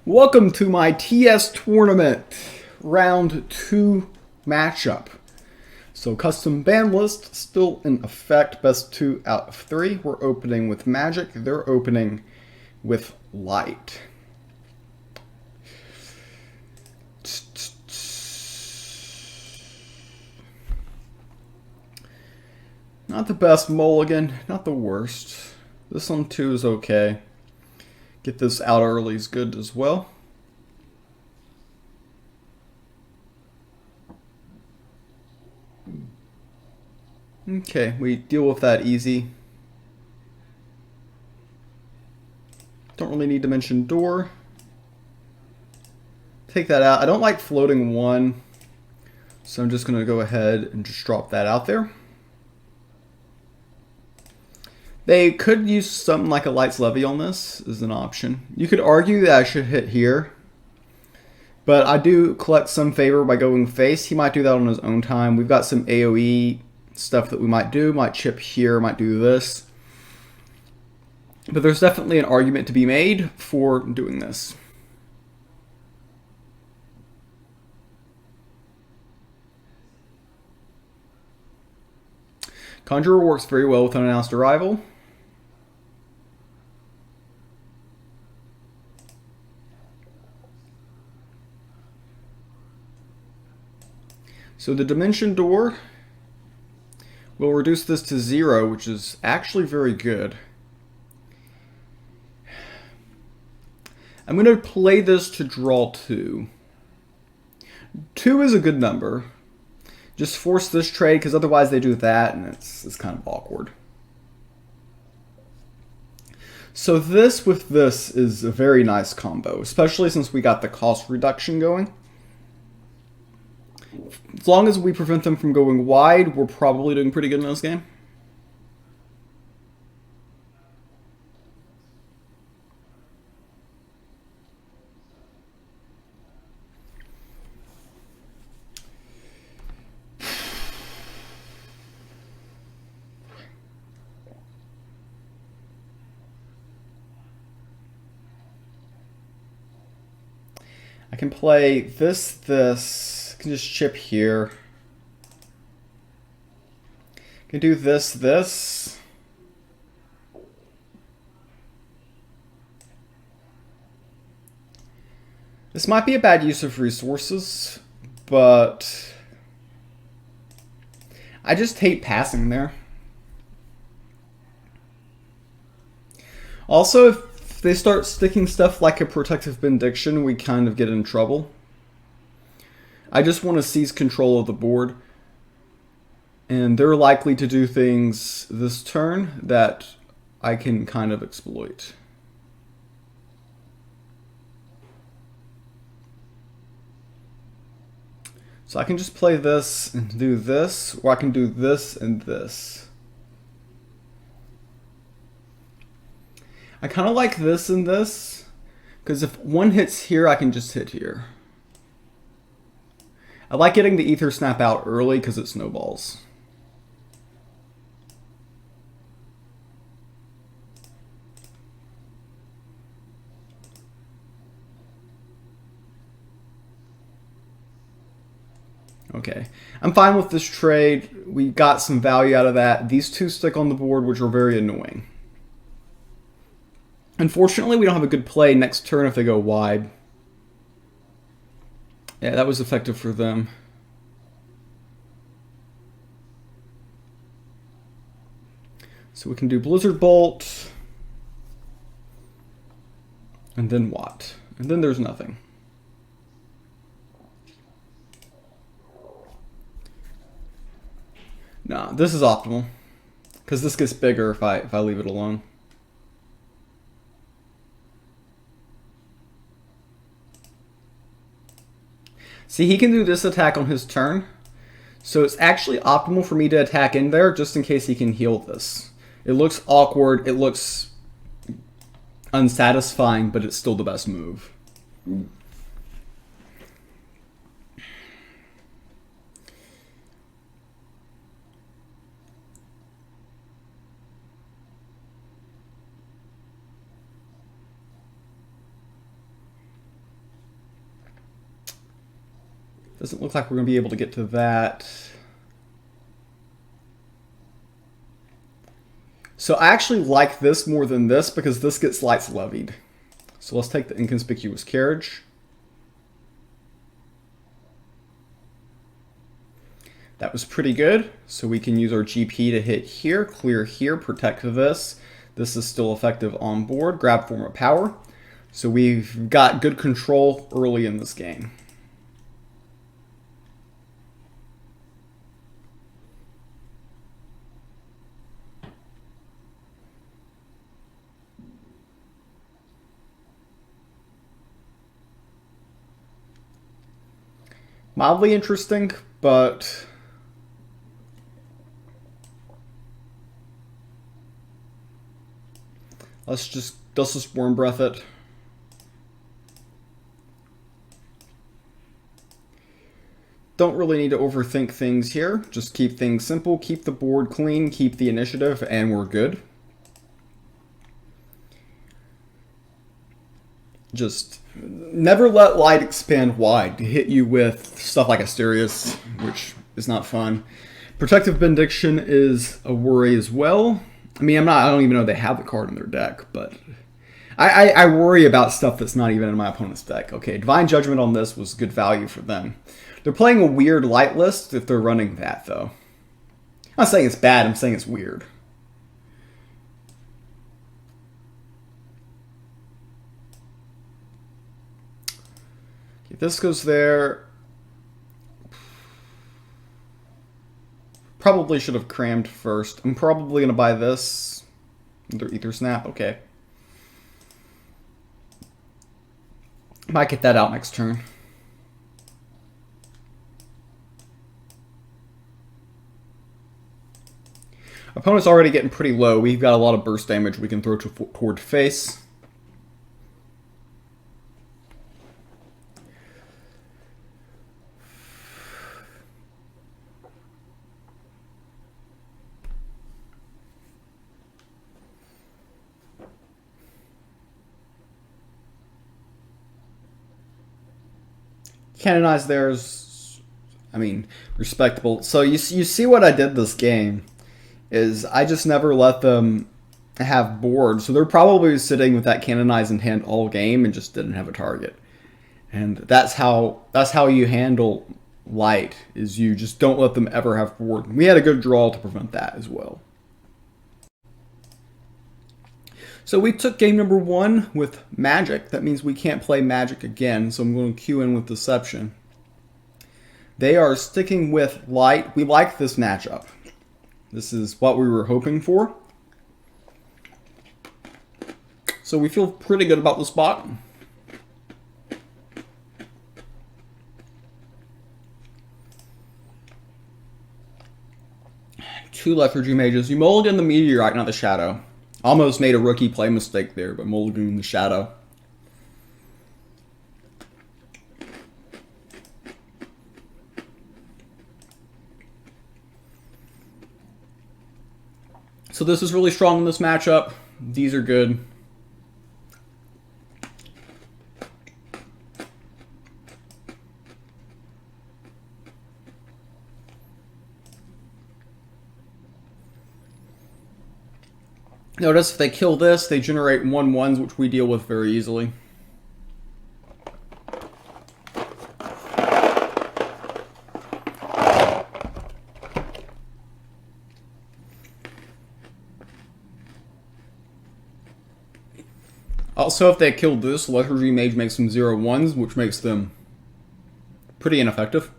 Welcome to my TS tournament round 2 matchup. So custom ban list still in effect, best 2 out of 3. We're opening with Magic, they're opening with Light. Not the best mulligan, not the worst. This one too is okay. Get this out early is good as well. Okay, we deal with that easy. Don't really need to mention door. Take that out. I don't like floating 1, so I'm just going to go ahead and just drop that out there. They could use something like a Light's Levy on this as an option. You could argue that I should hit here, but I do collect some favor by going face. He might do that on his own time. We've got some AoE stuff that we might do. Might chip here, might do this. But there's definitely an argument to be made for doing this. Conjurer works very well with unannounced arrival. So the Dimension Door will reduce this to 0, which is actually very good. I'm going to play this to draw 2. 2 is a good number. Just force this trade, because otherwise they do that, and it's kind of awkward. So this with this is a very nice combo, especially since we got the cost reduction going. As long as we prevent them from going wide, we're probably doing pretty good in this game. I can play this. I can just chip here. I can do this. This might be a bad use of resources, but I just hate passing there. Also, if they start sticking stuff like a Protective Benediction, we kind of get in trouble. I just want to seize control of the board. And they're likely to do things this turn that I can kind of exploit. So I can just play this and do this, or I can do this and this. I kind of like this and this, because if one hits here, I can just hit here. I like getting the Ether Snap out early because it snowballs. Okay, I'm fine with this trade. We got some value out of that. These two stick on the board, which are very annoying. Unfortunately, we don't have a good play next turn if they go wide. Yeah, that was effective for them. So we can do Blizzard Bolt. And then what? And then there's nothing. Nah, this is optimal. Because this gets bigger if I leave it alone. See, he can do this attack on his turn. So it's actually optimal for me to attack in there just in case he can heal this. It looks awkward. It looks unsatisfying, but it's still the best move. Doesn't look like we're going to be able to get to that. So I actually like this more than this because this gets lights levied. So let's take the inconspicuous carriage. That was pretty good. So we can use our GP to hit here, clear here, protect this. This is still effective on board. Grab form of power. So we've got good control early in this game. Mildly interesting, but let's just worm breath it. Don't really need to overthink things here. Just keep things simple, keep the board clean, keep the initiative, and we're good. Just never let light expand wide to hit you with stuff like Asterius, which is not fun. Protective Benediction is a worry as well. I mean, I don't even know they have the card in their deck, but I worry about stuff that's not even in my opponent's deck. Okay, Divine Judgment on this was good value for them. They're playing a weird light list if they're running that, though. I'm not saying it's bad, I'm saying it's weird. Okay, this goes there. Probably should have crammed first. I'm probably going to buy this. Ether Snap, okay. Might get that out next turn. Opponent's already getting pretty low. We've got a lot of burst damage we can throw toward face. Canonize theirs, I mean, respectable. So you see what I did this game is I just never let them have board. So they're probably sitting with that Canonize in hand all game and just didn't have a target. And that's how you handle light, is you just don't let them ever have board. We had a good draw to prevent that as well. So we took game number 1 with Magic. That means we can't play Magic again, so I'm going to cue in with Deception. They are sticking with Light. We like this matchup. This is what we were hoping for. So we feel pretty good about the spot. Two Lethargy Mages. You mulligan the Meteorite, not the Shadow. Almost made a rookie play mistake there, but mulliganing the Shadow. So this is really strong in this matchup. These are good. Notice if they kill this, they generate 1/1s, which we deal with very easily. Also, if they kill this, Lethargy Mage makes them 0/1s, which makes them pretty ineffective.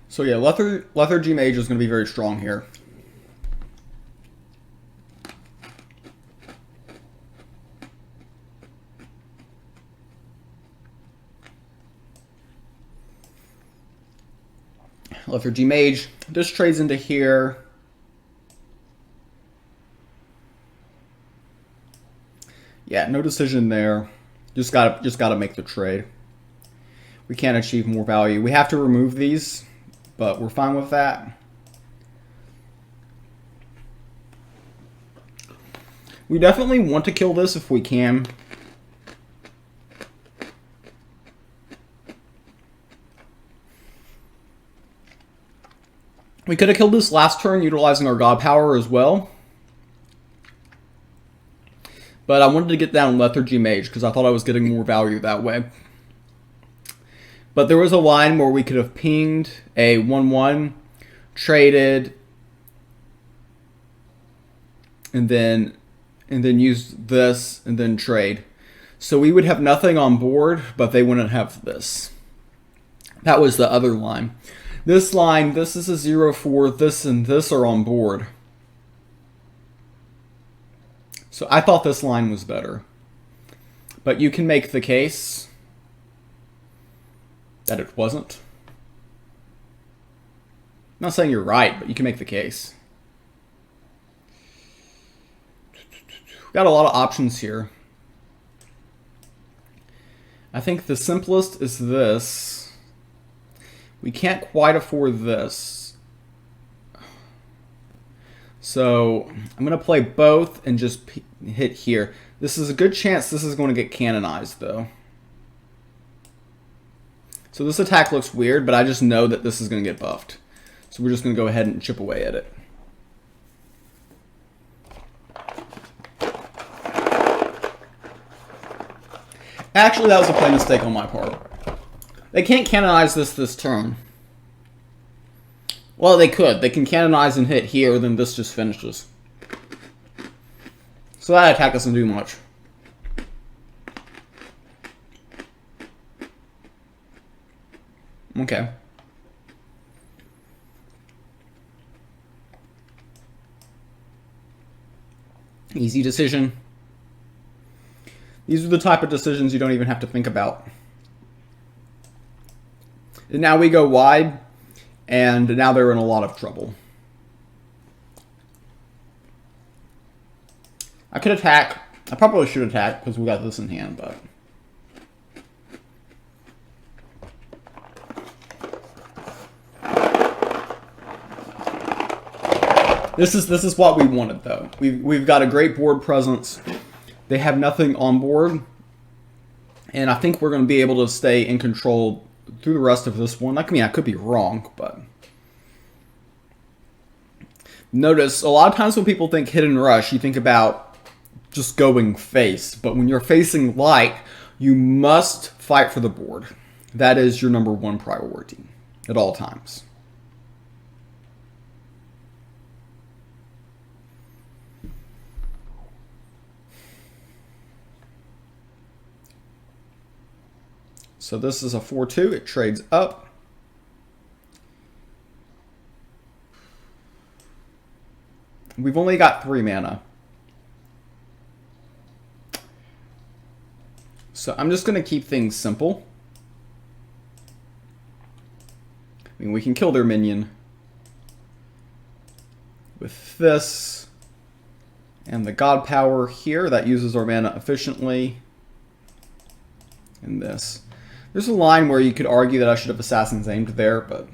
So yeah, Lethargy Mage is going to be very strong here. Lethargy Mage just trades into here. Yeah, no decision there. Just gotta make the trade. We can't achieve more value. We have to remove these, but we're fine with that. We definitely want to kill this if we can. We could have killed this last turn utilizing our God Power as well. But I wanted to get down Lethargy Mage because I thought I was getting more value that way. But there was a line where we could have pinged a 1/1, traded, and then used this, and then trade. So we would have nothing on board, but they wouldn't have this. That was the other line. This line, this is a 0/4, this and this are on board. So I thought this line was better. But you can make the case that it wasn't. I'm not saying you're right, but you can make the case. Got a lot of options here. I think the simplest is this. We can't quite afford this. So I'm going to play both and just hit here. This is a good chance this is going to get canonized, though. So this attack looks weird, but I just know that this is going to get buffed. So we're just going to go ahead and chip away at it. Actually, that was a play mistake on my part. They can't canonize this turn. Well, they could. They can canonize and hit here, then this just finishes. So that attack doesn't do much. Okay. Easy decision. These are the type of decisions you don't even have to think about. And now we go wide, and now they're in a lot of trouble. I could attack. I probably should attack because we got this in hand, but... This is what we wanted, though. We've got a great board presence. They have nothing on board, and I think we're going to be able to stay in control through the rest of this one. I mean, I could be wrong, but... Notice, a lot of times when people think hit and rush, you think about just going face. But when you're facing light, you must fight for the board. That is your number one priority at all times. So this is a 4/2. It trades up. We've only got 3 mana. So I'm just going to keep things simple. I mean, we can kill their minion with this and the God Power here. That uses our mana efficiently. And this. There's a line where you could argue that I should have Assassin's Aimed there, but...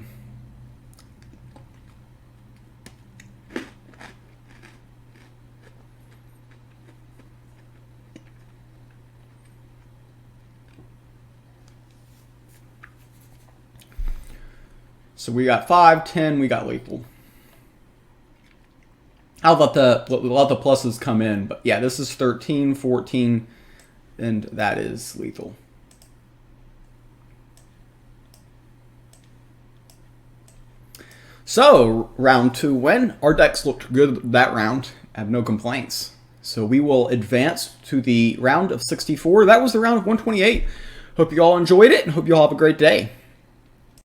So we got 5, 10, we got lethal. I'll let the pluses come in, but yeah, this is 13, 14, and that is lethal. So, round 2 win. Our decks looked good that round. I have no complaints. So we will advance to the round of 64. That was the round of 128. Hope you all enjoyed it, and hope you all have a great day.